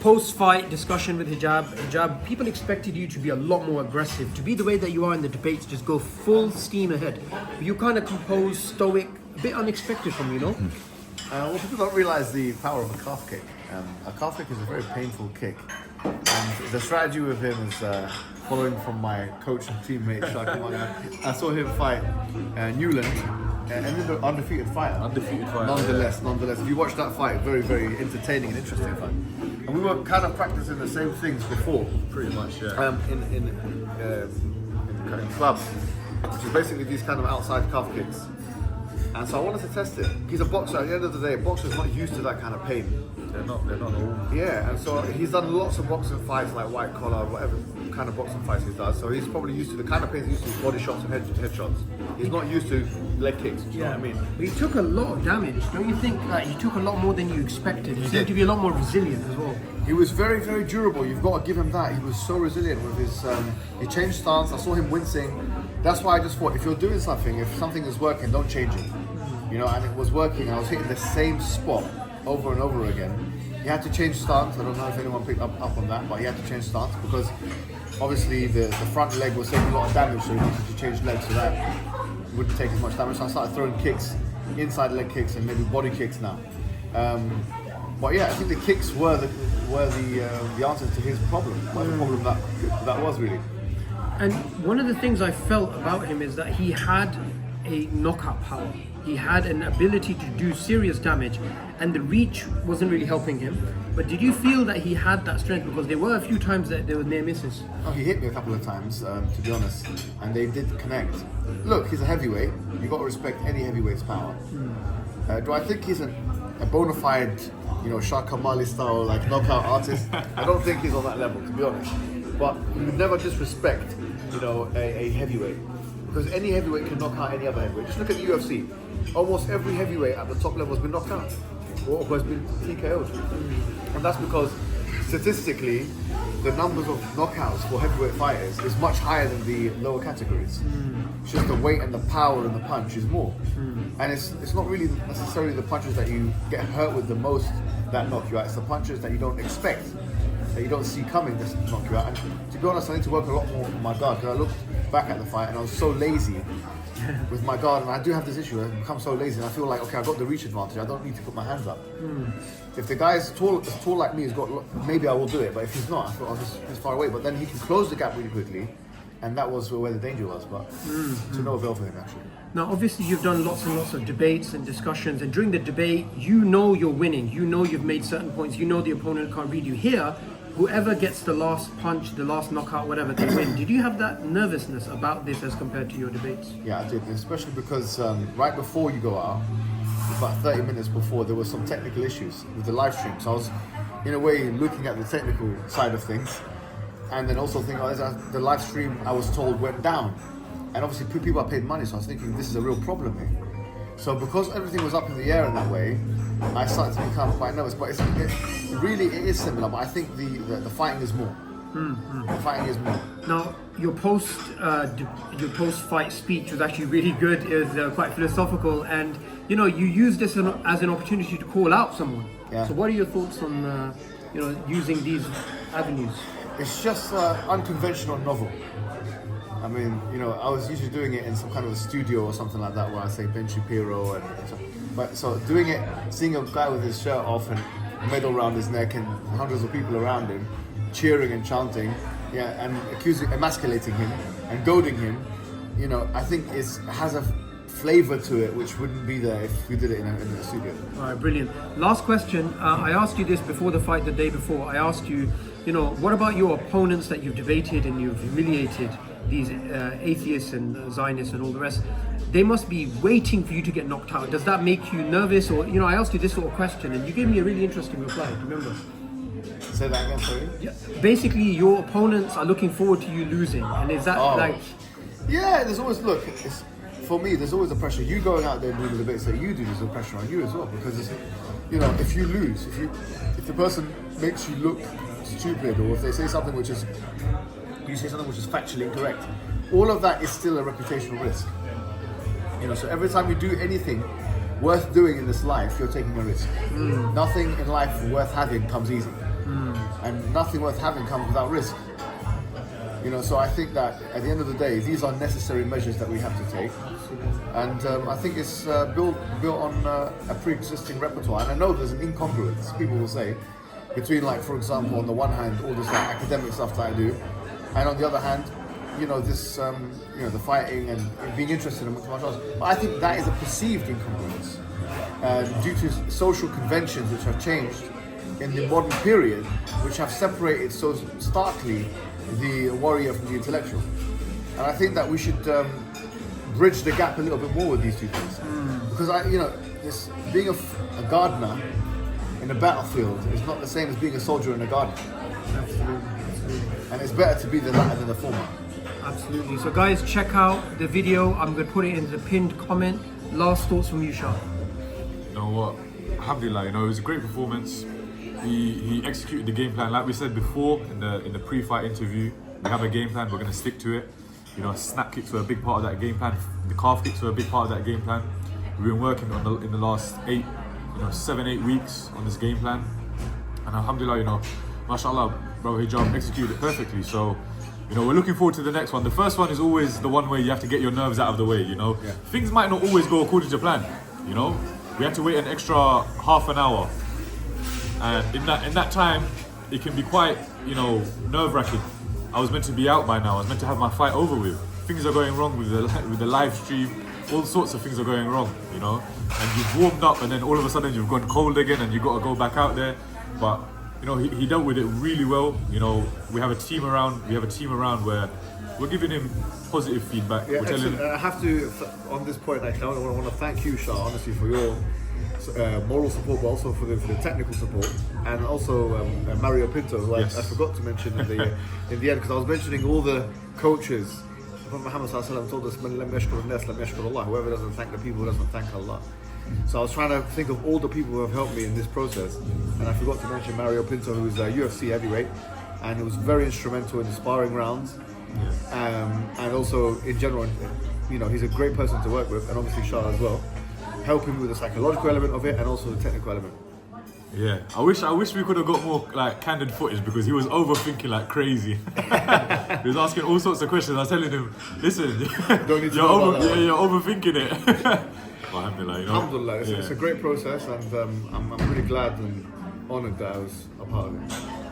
Post-fight discussion with Hijab. Hijab, people expected you to be a lot more aggressive, to be the way that you are in the debates, just go full steam ahead. You kind of composed, stoic, a bit unexpected from you, know? Well, people don't realise the power of a calf kick. A calf kick is a very painful kick. And the strategy with him is following from my coach and teammate, Shaka Manga. I saw him fight Newland, and then the undefeated fighter. Nonetheless, if you watch that fight, very, very entertaining and interesting fight. And we were kind of practicing the same things before. Pretty much, yeah. In clubs, which is basically these kind of outside calf kicks. And so I wanted to test it. He's a boxer. At the end of the day, a boxer's not used to that kind of pain. They're not all. Yeah, and so he's done lots of boxing fights, like white collar, whatever kind of boxing fights he does. So he's probably used to the kind of pain he's used to body shots and head shots. He's not used to leg kicks. You know what I mean? But he took a lot of damage. Don't you think that he took a lot more than you expected? He seemed to be a lot more resilient as well. He was very, very durable. You've got to give him that. He was so resilient with his. He changed stance. I saw him wincing. That's why I just thought, if you're doing something, if something is working, don't change it. You know, and it was working. I was hitting the same spot over and over again. He had to change stance. I don't know if anyone picked up on that, but he had to change stance because obviously the front leg was taking a lot of damage, so he needed to change legs so that wouldn't take as much damage. So I started throwing kicks, inside leg kicks, and maybe body kicks now. But yeah, I think the kicks were the answer to his problem. Well, the problem that was really. And one of the things I felt about him is that he had a knockout power. He had an ability to do serious damage, and the reach wasn't really helping him. But did you feel that he had that strength? Because there were a few times that there were near misses. Oh, he hit me a couple of times, to be honest, and they did connect. Look, he's a heavyweight. You've got to respect any heavyweight's power. Do I think he's a bona fide, Shah Kamali style like knockout artist? I don't think he's on that level, to be honest. But you would never disrespect, a heavyweight. Because any heavyweight can knock out any other heavyweight. Just look at the UFC. Almost every heavyweight at the top level has been knocked out or has been TKO'd. And that's because statistically, the numbers of knockouts for heavyweight fighters is much higher than the lower categories. It's just the weight and the power and the punch is more. And it's not really necessarily the punches that you get hurt with the most that knock you out. It's the punches that you don't expect, that you don't see coming that knock you out. And to be honest, I need to work a lot more on my guard because I looked back at the fight and I was so lazy with my guard, and I do have this issue. I've become so lazy and I feel like, okay, I've got the reach advantage. I don't need to put my hands up. If the guy is tall like me, maybe I will do it, but if he's not, I thought I'll just far away. But then he can close the gap really quickly, and that was where the danger was. But to no avail for him, actually. Now, obviously, you've done lots and lots of debates and discussions, and during the debate, you know you're winning. You know you've made certain points. You know the opponent can't read you. Here, whoever gets the last punch, the last knockout, whatever, they win. Did you have that nervousness about this as compared to your debates? Yeah, I did, especially because right before you go out, about 30 minutes before, there were some technical issues with the live stream. So I was, in a way, looking at the technical side of things, and then also thinking, the live stream, I was told, went down. And obviously, people are paid money, so I was thinking, this is a real problem here. So because everything was up in the air in that way, I started to become quite nervous. But it is similar, but I think the fighting is more. The fighting is more. Now, your post-fight speech was actually really good. It was quite philosophical, and you used this as an opportunity to call out someone. Yeah. So, what are your thoughts on using these avenues? It's just unconventional, novel. I mean, I was usually doing it in some kind of a studio or something like that, where I say Ben Shapiro but so doing it, seeing a guy with his shirt off and a medal around his neck and hundreds of people around him, cheering and chanting, and emasculating him and goading him, I think has a flavour to it which wouldn't be there if we did it in a studio. All right, brilliant. Last question. I asked you this before the fight, the day before. I asked you, what about your opponents that you've debated and you've humiliated? These atheists and Zionists and all the rest, they must be waiting for you to get knocked out. Does that make you nervous? Or, I asked you this sort of question and you gave me a really interesting reply. Do you remember? Say that again, sorry? Yeah. Basically, your opponents are looking forward to you losing. And is that Yeah, there's always, for me, there's always a pressure. You going out there and doing the debates that you do, there's a pressure on you as well. Because, if you lose, if the person makes you look stupid, or if they say something which is factually incorrect, all of that is still a reputational risk. So every time you do anything worth doing in this life, you're taking a risk. Nothing in life worth having comes easy. and nothing worth having comes without risk. You know, so I think that at the end of the day, these are necessary measures that we have to take, and I think it's built on a pre-existing repertoire. And I know there's an incongruence, people will say, between, like, for example, on the one hand, all this like academic stuff that I do, and on the other hand, you know, this the fighting and being interested in mixed martial arts. But I think that is a perceived incongruence due to social conventions which have changed in the modern period, which have separated so starkly the warrior from the intellectual. And I think that we should bridge the gap a little bit more with these two things. Because this being a gardener in a battlefield is not the same as being a soldier in a garden. Absolutely. And it's better to be the latter than the former. Absolutely. So guys, check out the video. I'm going to put it in the pinned comment. Last thoughts from you, Shah. You know what? Alhamdulillah, it was a great performance. He executed the game plan like we said before in the pre-fight interview. We have a game plan. We're going to stick to it. You know, snap kicks were a big part of that game plan. The calf kicks were a big part of that game plan. We've been working in the last 7-8 weeks on this game plan, and alhamdulillah, mashallah, brother Hijab executed it perfectly. So, we're looking forward to the next one. The first one is always the one where you have to get your nerves out of the way. Things might not always go according to plan. We had to wait an extra half an hour. And in that time, it can be quite, nerve-wracking. I was meant to be out by now. I was meant to have my fight over with. Things are going wrong with the live stream. All sorts of things are going wrong, And you've warmed up, and then all of a sudden you've gone cold again, and you've got to go back out there. But he dealt with it really well. We have a team around. Where we're giving him positive feedback. Yeah, we're telling him, I have to, on this point, actually, I want to thank you, Shah, honestly, for your moral support, but also for the technical support, and also Mario Pinto, who Yes. I forgot to mention in the end, because I was mentioning all the coaches. Muhammad told us, "Man lam yashkur an-nas lam yashkur Allah." Whoever doesn't thank the people doesn't thank Allah. So I was trying to think of all the people who have helped me in this process, and I forgot to mention Mario Pinto, who's a UFC heavyweight, and he was very instrumental in the sparring rounds, and also in general, he's a great person to work with, and obviously Shah as well, helping with the psychological element of it and also the technical element. yeah. I wish we could have got more candid footage, because he was overthinking like crazy. He was asking all sorts of questions. I was telling him, listen, Don't need to you're know about that. you're overthinking it. Well, Alhamdulillah, it's a great process, and I'm really glad and honoured that I was a part of it.